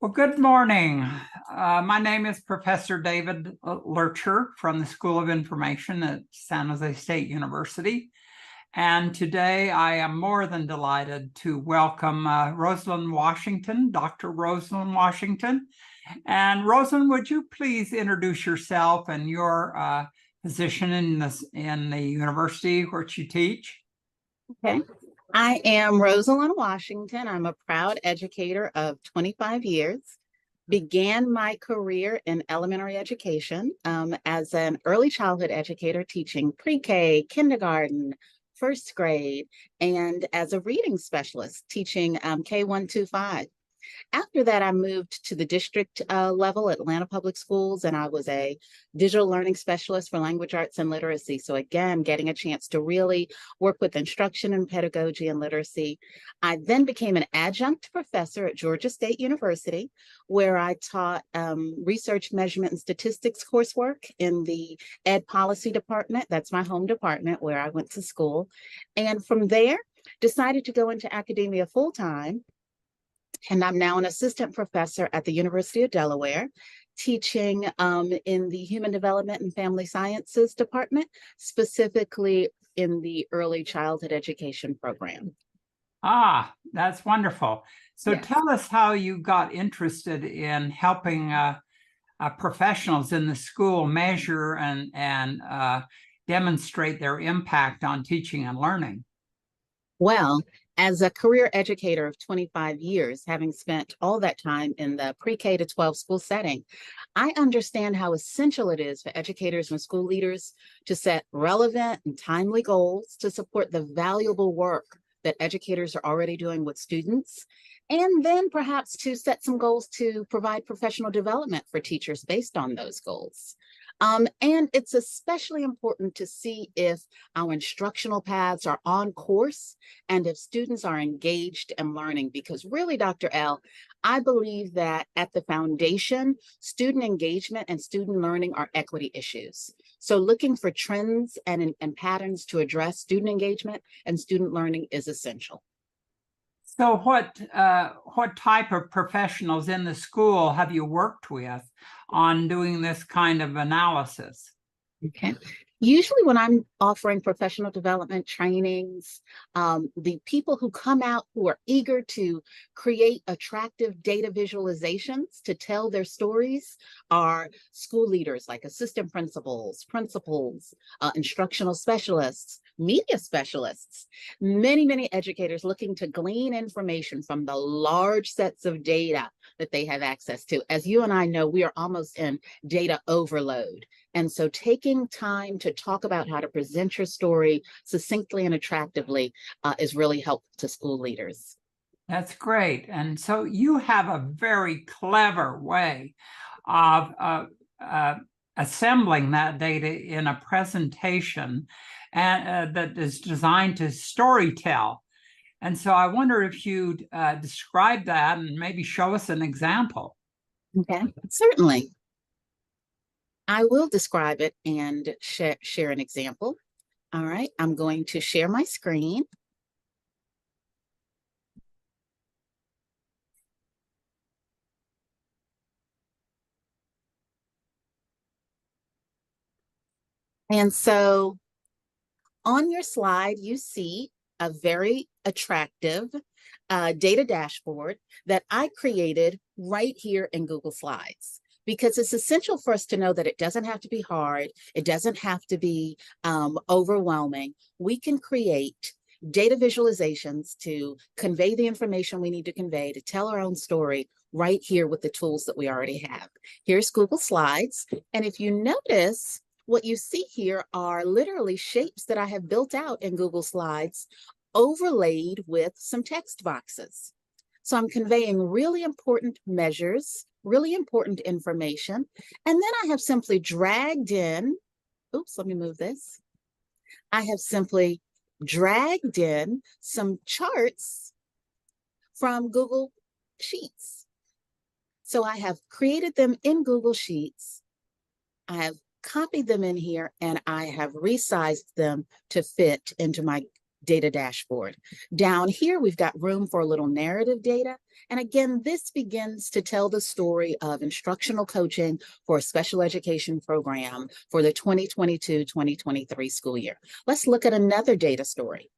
Well, good morning. My name is Professor David Loertscher from the School of Information at San Jose State University. And today I am more than delighted to welcome Rosalyn Washington, Dr. Rosalyn Washington. And Rosalyn, would you please introduce yourself and your position in the university which you teach? Okay. I am Rosalyn Washington. I'm a proud educator of 25 years. Began my career in elementary education as an early childhood educator, teaching pre-K, kindergarten, first grade, and as a reading specialist, teaching K1 to 5. After that, I moved to the district level at Atlanta Public Schools, and I was a digital learning specialist for language arts and literacy. So again, getting a chance to really work with instruction and pedagogy and literacy. I then became an adjunct professor at Georgia State University, where I taught research, measurement, and statistics coursework in the Ed Policy Department. That's my home department where I went to school. And from there, decided to go into academia full-time. And I'm now an assistant professor at the University of Delaware, teaching in the Human Development and Family Sciences Department, specifically in the early childhood education program. Ah, that's wonderful. So Yes. Tell us how you got interested in helping professionals in the school measure and demonstrate their impact on teaching and learning. Well, as a career educator of 25 years, having spent all that time in the pre-K to 12 school setting, I understand how essential it is for educators and school leaders to set relevant and timely goals to support the valuable work that educators are already doing with students, and then perhaps to set some goals to provide professional development for teachers based on those goals. And it's especially important to see if our instructional paths are on course and if students are engaged and learning, because really, Dr. L, I believe that at the foundation, student engagement and student learning are equity issues. So looking for trends and patterns to address student engagement and student learning is essential. So what type of professionals in the school have you worked with on doing this kind of analysis? Okay. Usually when I'm offering professional development trainings, the people who come out who are eager to create attractive data visualizations to tell their stories are school leaders like assistant principals, instructional specialists, media specialists, many educators looking to glean information from the large sets of data that they have access to. As you and I know, we are almost in data overload. And so taking time to talk about how to present your story succinctly and attractively is really helpful to school leaders. That's great. And so you have a very clever way of assembling that data in a presentation and that is designed to storytell. And so I wonder if you'd describe that and maybe show us an example. Okay, certainly. I will describe it and share an example. All right, I'm going to share my screen. And so on your slide, you see a very attractive data dashboard that I created right here in Google Slides, because it's essential for us to know that it doesn't have to be hard. It doesn't have to be overwhelming. We can create data visualizations to convey the information we need to convey, to tell our own story right here with the tools that we already have. Here's Google Slides. And if you notice, what you see here are literally shapes that I have built out in Google Slides, overlaid with some text boxes. So I'm conveying really important measures, really important information. And then I have simply dragged in, oops, let me move this. I have simply dragged in some charts from Google Sheets. So I have created them in Google Sheets. I have copied them in here, and I have resized them to fit into my data dashboard. Down here, we've got room for a little narrative data. And again, this begins to tell the story of instructional coaching for a special education program for the 2022-2023 school year. Let's look at another data story.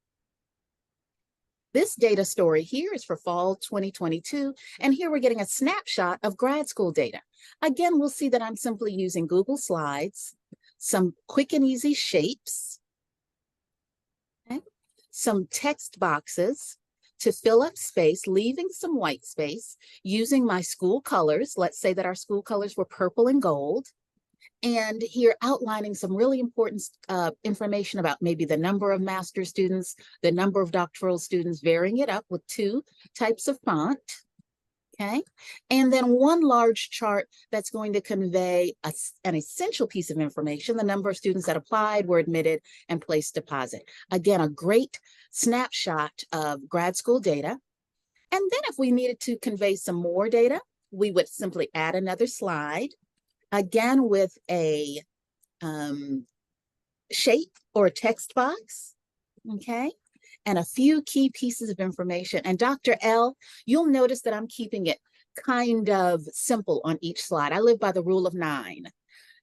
This data story here is for fall 2022, and here we're getting a snapshot of grad school data. Again, we'll see that I'm simply using Google Slides, some quick and easy shapes, okay, some text boxes to fill up space, leaving some white space, using my school colors. Let's say that our school colors were purple and gold. And here outlining some really important information about maybe the number of master's students, the number of doctoral students, varying it up with 2 types of font, okay? And then one large chart that's going to convey an essential piece of information, the number of students that applied, were admitted, and placed deposit. Again, a great snapshot of grad school data. And then if we needed to convey some more data, we would simply add another slide, again with a shape or a text box, okay, and a few key pieces of information. And Dr. L, you'll notice that I'm keeping it kind of simple on each slide. I live by the rule of 9.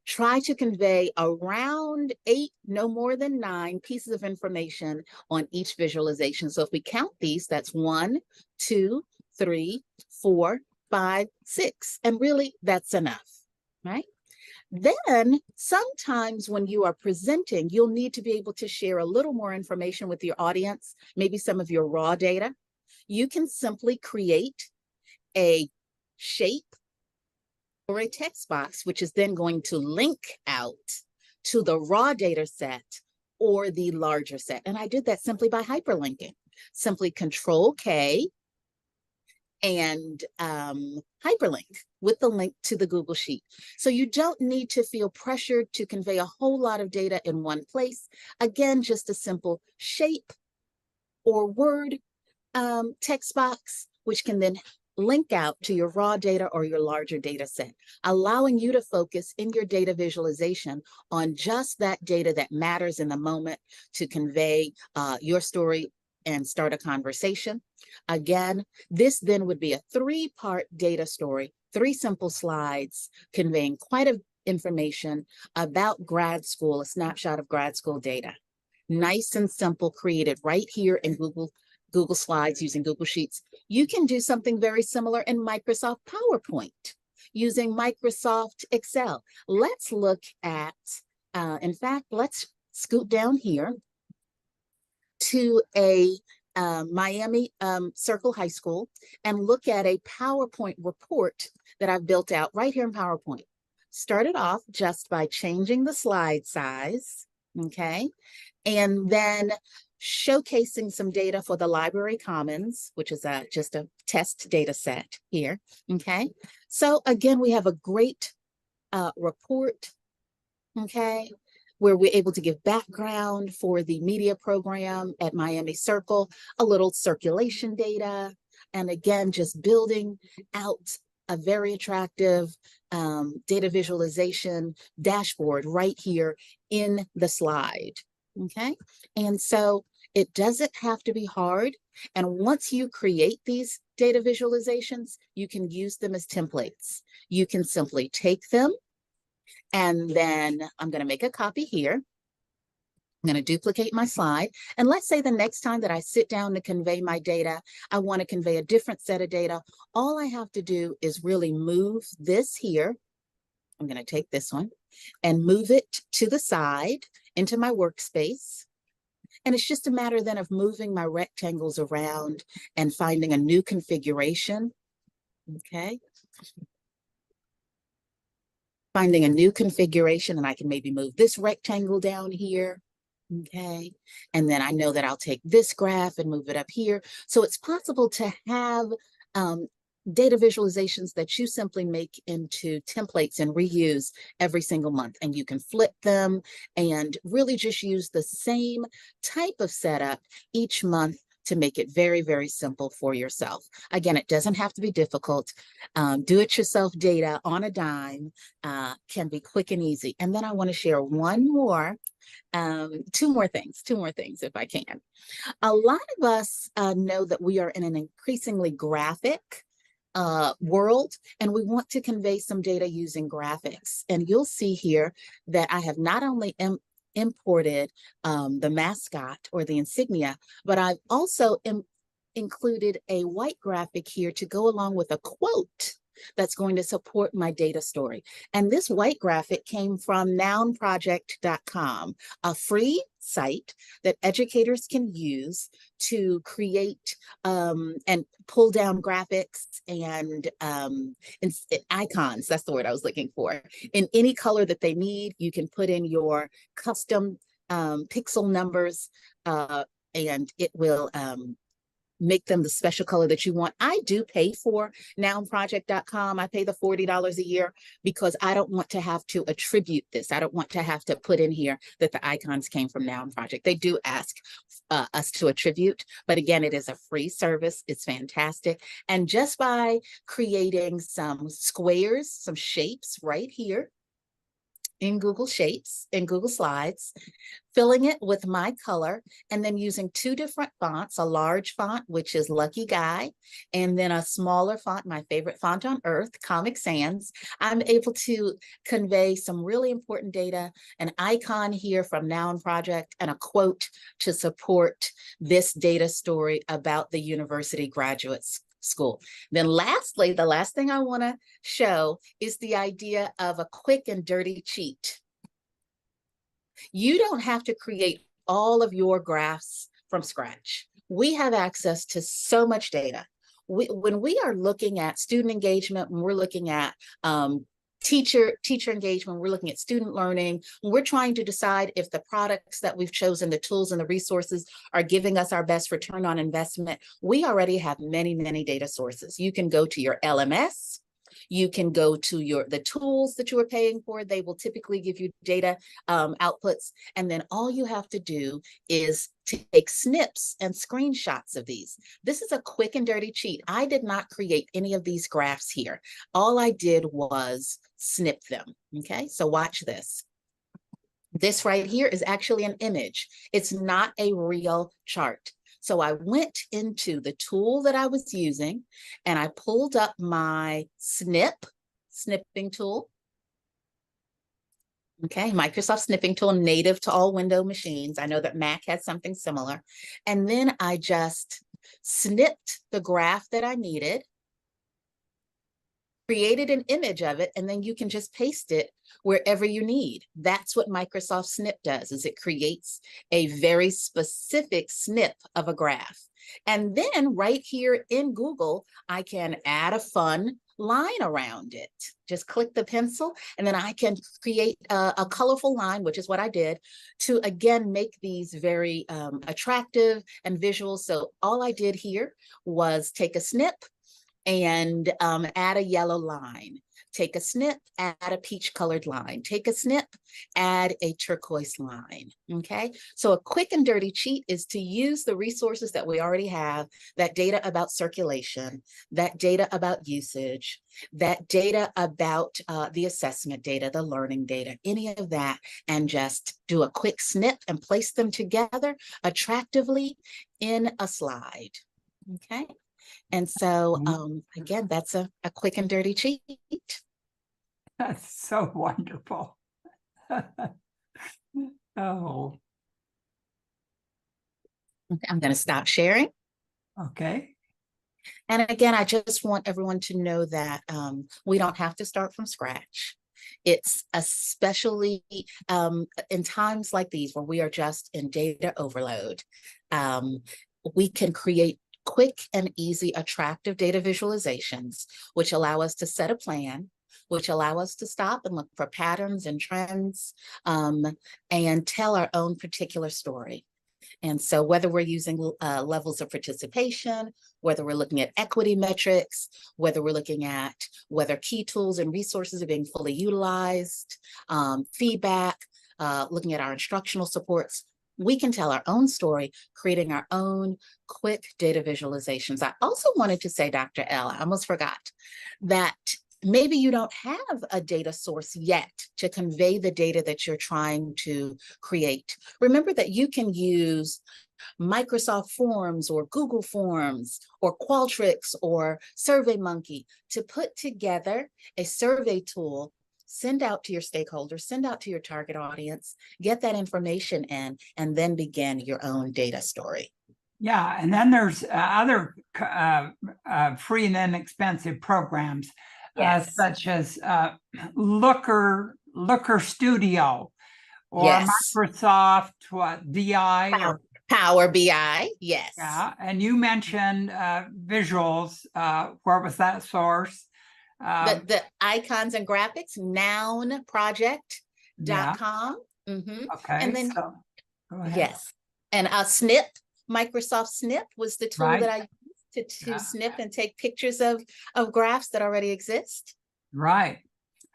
Try to convey around 8, no more than 9 pieces of information on each visualization. So if we count these, that's 1, 2, 3, 4, 5, 6, and really that's enough. Right? Then sometimes when you are presenting, you'll need to be able to share a little more information with your audience, maybe some of your raw data. You can simply create a shape or a text box, which is then going to link out to the raw data set or the larger set. And I did that simply by hyperlinking. Simply Control K and hyperlink with the link to the Google Sheet. So you don't need to feel pressured to convey a whole lot of data in one place. Again, just a simple shape or word text box, which can then link out to your raw data or your larger data set, allowing you to focus in your data visualization on just that data that matters in the moment to convey your story and start a conversation. Again, this then would be a 3-part data story, 3 simple slides conveying quite a information about grad school, a snapshot of grad school data. Nice and simple, created right here in Google Slides using Google Sheets. You can do something very similar in Microsoft PowerPoint using Microsoft Excel. Let's look at, in fact, let's scoot down here to a Miami Circle High School and look at a PowerPoint report that I've built out right here in PowerPoint. Started off just by changing the slide size, okay? And then showcasing some data for the Library Commons, which is just a test data set here, okay? So again, we have a great report, okay, where we're able to give background for the media program at Miami Circle, a little circulation data, and again, just building out a very attractive data visualization dashboard right here in the slide, okay? And so it doesn't have to be hard. And once you create these data visualizations, you can use them as templates. You can simply take them, and then I'm going to make a copy here. I'm going to duplicate my slide. And let's say the next time that I sit down to convey my data, I want to convey a different set of data. All I have to do is really move this here. I'm going to take this one and move it to the side into my workspace. And it's just a matter then of moving my rectangles around and finding a new configuration. Okay. Finding a new configuration, and I can maybe move this rectangle down here, okay? And then I know that I'll take this graph and move it up here. So it's possible to have data visualizations that you simply make into templates and reuse every single month. And you can flip them and really just use the same type of setup each month to make it very, very simple for yourself. Again, it doesn't have to be difficult. Do-it-yourself data on a dime can be quick and easy. And then I want to share one more Two more things if I can. A lot of us know that we are in an increasingly graphic world, and we want to convey some data using graphics. And you'll see here that I have not only imported the mascot or the insignia, but I've also included a white graphic here to go along with a quote that's going to support my data story. And this white graphic came from nounproject.com, a free site that educators can use to create and pull down graphics and icons. That's the word I was looking for. In any color that they need, you can put in your custom pixel numbers and it will make them the special color that you want. I do pay for nounproject.com. I pay the $40 a year because I don't want to have to attribute this. I don't want to have to put in here that the icons came from Noun Project. They do ask us to attribute, but again, it is a free service. It's fantastic. And just by creating some squares, some shapes right here in Google Shapes, in Google Slides, filling it with my color, and then using two different fonts, a large font, which is Lucky Guy, and then a smaller font, my favorite font on earth, Comic Sans, I'm able to convey some really important data, an icon here from Noun Project, and a quote to support this data story about the university graduates school. Then lastly, the last thing I want to show is the idea of a quick and dirty cheat. You don't have to create all of your graphs from scratch. We have access to so much data. When we are looking at student engagement, when we're looking at teacher engagement, we're looking at student learning, we're trying to decide if the products that we've chosen, the tools and the resources are giving us our best return on investment. We already have many, many data sources. You can go to your LMS. You can go to the tools that you are paying for. They will typically give you data outputs. And then all you have to do is take snips and screenshots of these. This is a quick and dirty cheat. I did not create any of these graphs here. All I did was snip them. Okay, so watch this. This right here is actually an image. It's not a real chart. So I went into the tool that I was using and I pulled up my snipping tool. Okay, Microsoft snipping tool, native to all Windows machines. I know that Mac had something similar. And then I just snipped the graph that I needed, created an image of it, and then you can just paste it wherever you need. That's what Microsoft Snip does, is it creates a very specific snip of a graph. And then right here in Google, I can add a fun line around it. Just click the pencil, and then I can create a colorful line, which is what I did, to again make these very attractive and visual. So all I did here was take a snip and add a yellow line. Take a snip, add a peach colored line. Take a snip, add a turquoise line, okay? So a quick and dirty cheat is to use the resources that we already have, that data about circulation, that data about usage, that data about the assessment data, the learning data, any of that, and just do a quick snip and place them together attractively in a slide, okay? And so, again, that's a quick and dirty cheat. That's so wonderful. Oh. Okay, I'm going to stop sharing. Okay. And again, I just want everyone to know that we don't have to start from scratch. It's especially in times like these where we are just in data overload. We can create quick and easy, attractive data visualizations, which allow us to set a plan, which allow us to stop and look for patterns and trends and tell our own particular story. And so whether we're using levels of participation, whether we're looking at equity metrics, whether we're looking at whether key tools and resources are being fully utilized, feedback, looking at our instructional supports, we can tell our own story, creating our own quick data visualizations. I also wanted to say, Dr. L, I almost forgot, that maybe you don't have a data source yet to convey the data that you're trying to create. Remember that you can use Microsoft Forms or Google Forms or Qualtrics or SurveyMonkey to put together a survey tool, send out to your stakeholders, send out to your target audience, get that information in, and then begin your own data story. Yeah, and then there's other free and inexpensive programs, Yes. such as Looker Studio or Yes. Microsoft DI or Power BI. Yes. yeah. And you mentioned visuals. Where was that source? The icons and graphics, nounproject.com. Yeah. Okay. And then, So go ahead. yes. And Snip, Microsoft Snip was the tool Right. that I used to snip and take pictures of graphs that already exist. Right.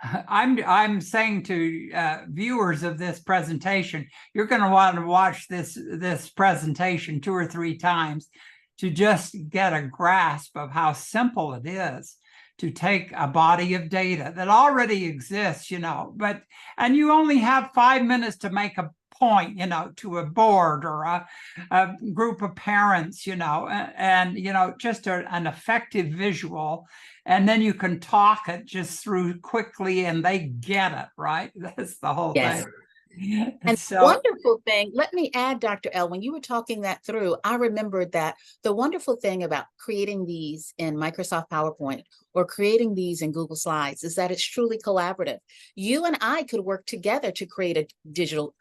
I'm saying to viewers of this presentation, you're going to want to watch this presentation 2 or 3 times to just get a grasp of how simple it is to take a body of data that already exists, and you only have 5 minutes to make a point, to a board or a group of parents, and just an effective visual. And then you can talk it just through quickly and they get it, right? That's the whole thing. And so, wonderful thing, let me add, Dr. L, when you were talking that through, I remembered that the wonderful thing about creating these in Microsoft PowerPoint or creating these in Google Slides is that it's truly collaborative. You and I could work together to create a digital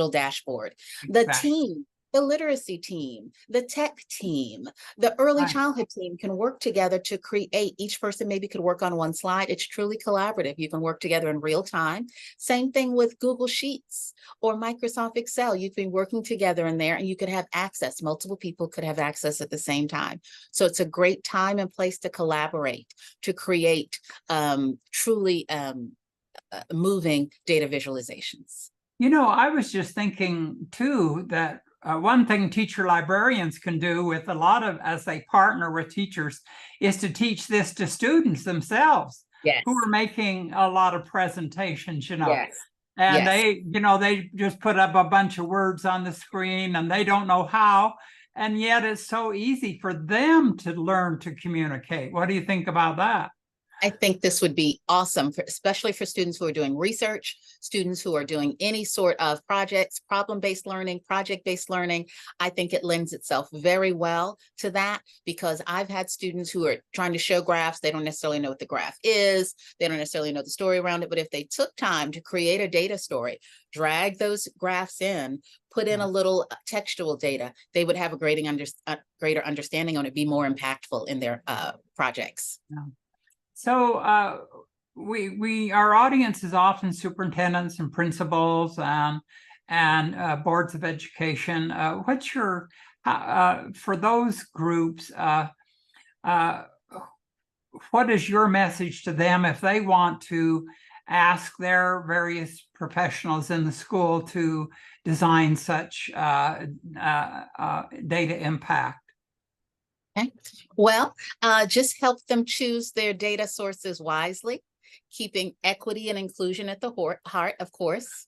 dashboard. The team, the literacy team, the tech team, the early childhood team can work together to create. Each person maybe could work on one slide. It's truly collaborative. You can work together in real time. Same thing with Google Sheets or Microsoft Excel. You've been working together in there and you could have access. Multiple people could have access at the same time. So it's a great time and place to collaborate, to create truly moving data visualizations. I was just thinking too that one thing teacher librarians can do with a lot of, as they partner with teachers, is to teach this to students themselves who are making a lot of presentations, and they just put up a bunch of words on the screen and they don't know how, and yet it's so easy for them to learn to communicate. What do you think about that? I think this would be awesome, especially for students who are doing research, students who are doing any sort of projects, problem-based learning, project-based learning. I think it lends itself very well to that because I've had students who are trying to show graphs. They don't necessarily know what the graph is. They don't necessarily know the story around it. But if they took time to create a data story, drag those graphs in, put in a little textual data, they would have a greater understanding on it, be more impactful in their projects. Yeah. So our audience is often superintendents and principals and boards of education. What's your for those groups? What is your message to them if they want to ask their various professionals in the school to design such data impact? Okay. Well, just help them choose their data sources wisely, keeping equity and inclusion at the heart, of course.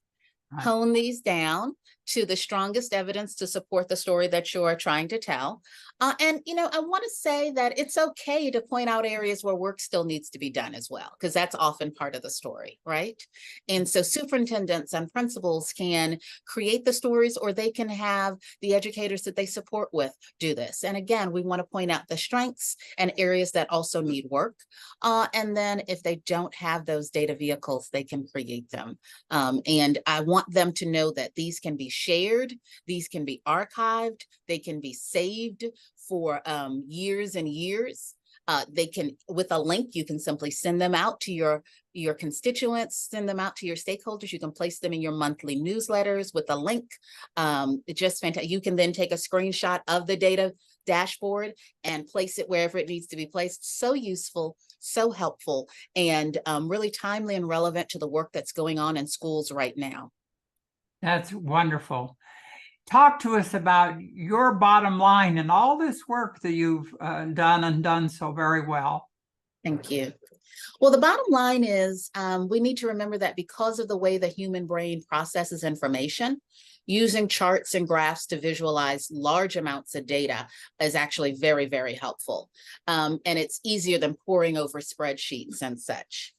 Hone these down to the strongest evidence to support the story that you're trying to tell. And, I want to say that it's okay to point out areas where work still needs to be done as well, because that's often part of the story, right? And so superintendents and principals can create the stories, or they can have the educators that they support with do this. And again, we want to point out the strengths and areas that also need work. And then if they don't have those data vehicles, they can create them. And I want them to know that these can be shared, these can be archived, they can be saved for years and years. They can, with a link, you can simply send them out to your constituents, send them out to your stakeholders. You can place them in your monthly newsletters with a link. It's just fantastic. You can then take a screenshot of the data dashboard and place it wherever it needs to be placed. So useful, so helpful, and really timely and relevant to the work that's going on in schools right now. That's wonderful. Talk to us about your bottom line and all this work that you've done so very well. Thank you. Well, the bottom line is we need to remember that because of the way the human brain processes information, using charts and graphs to visualize large amounts of data is actually very, very helpful. And it's easier than poring over spreadsheets and such.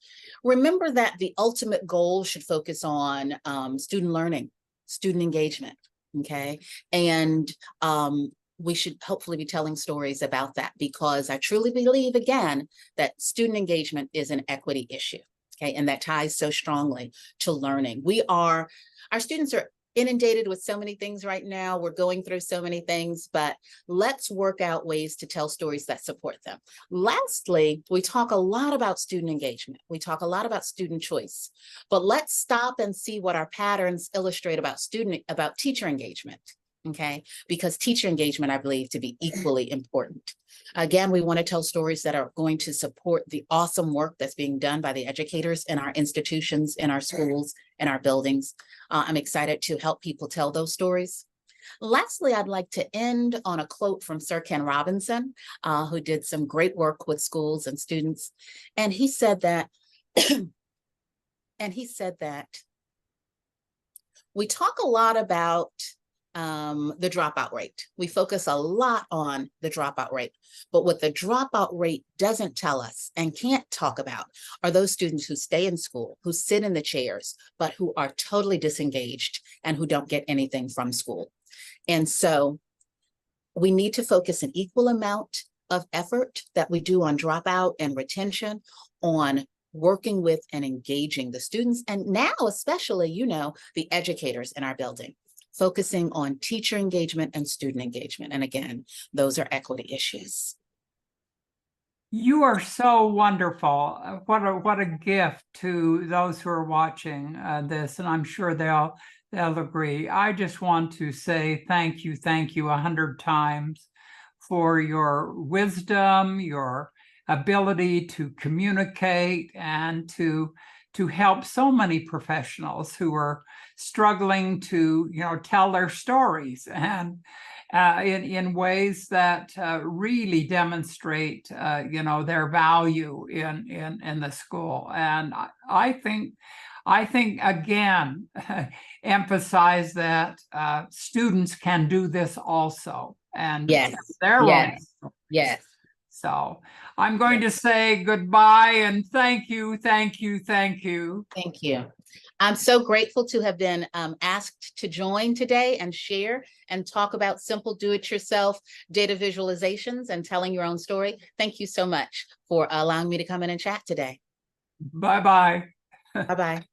Remember that the ultimate goal should focus on student learning, student engagement, okay? And we should hopefully be telling stories about that, because I truly believe, again, that student engagement is an equity issue, okay? And that ties so strongly to learning. Our students are inundated with so many things right now. We're going through so many things, but let's work out ways to tell stories that support them. Lastly, we talk a lot about student engagement. We talk a lot about student choice, but let's stop and see what our patterns illustrate about teacher engagement. Okay, because teacher engagement, I believe, to be equally important. Again, we want to tell stories that are going to support the awesome work that's being done by the educators in our institutions, in our schools, in our buildings. I'm excited to help people tell those stories. Lastly, I'd like to end on a quote from Sir Ken Robinson, who did some great work with schools and students. And he said that, we talk a lot about the dropout rate. We focus a lot on the dropout rate, but what the dropout rate doesn't tell us and can't talk about are those students who stay in school, who sit in the chairs, but who are totally disengaged and who don't get anything from school. And so we need to focus an equal amount of effort that we do on dropout and retention on working with and engaging the students, and now especially, the educators in our building, focusing on teacher engagement and student engagement. And again, those are equity issues. You are so wonderful. What a gift to those who are watching this, and I'm sure they'll agree. I just want to say thank you 100 times for your wisdom, your ability to communicate, and to help so many professionals who are struggling to tell their stories, and in ways that really demonstrate their value in the school. And I think again emphasize that students can do this also, and Yes, their yes, own. yes. So I'm going to say goodbye and thank you. Thank you. I'm so grateful to have been asked to join today and share and talk about simple do-it-yourself data visualizations and telling your own story. Thank you so much for allowing me to come in and chat today. Bye-bye. Bye-bye.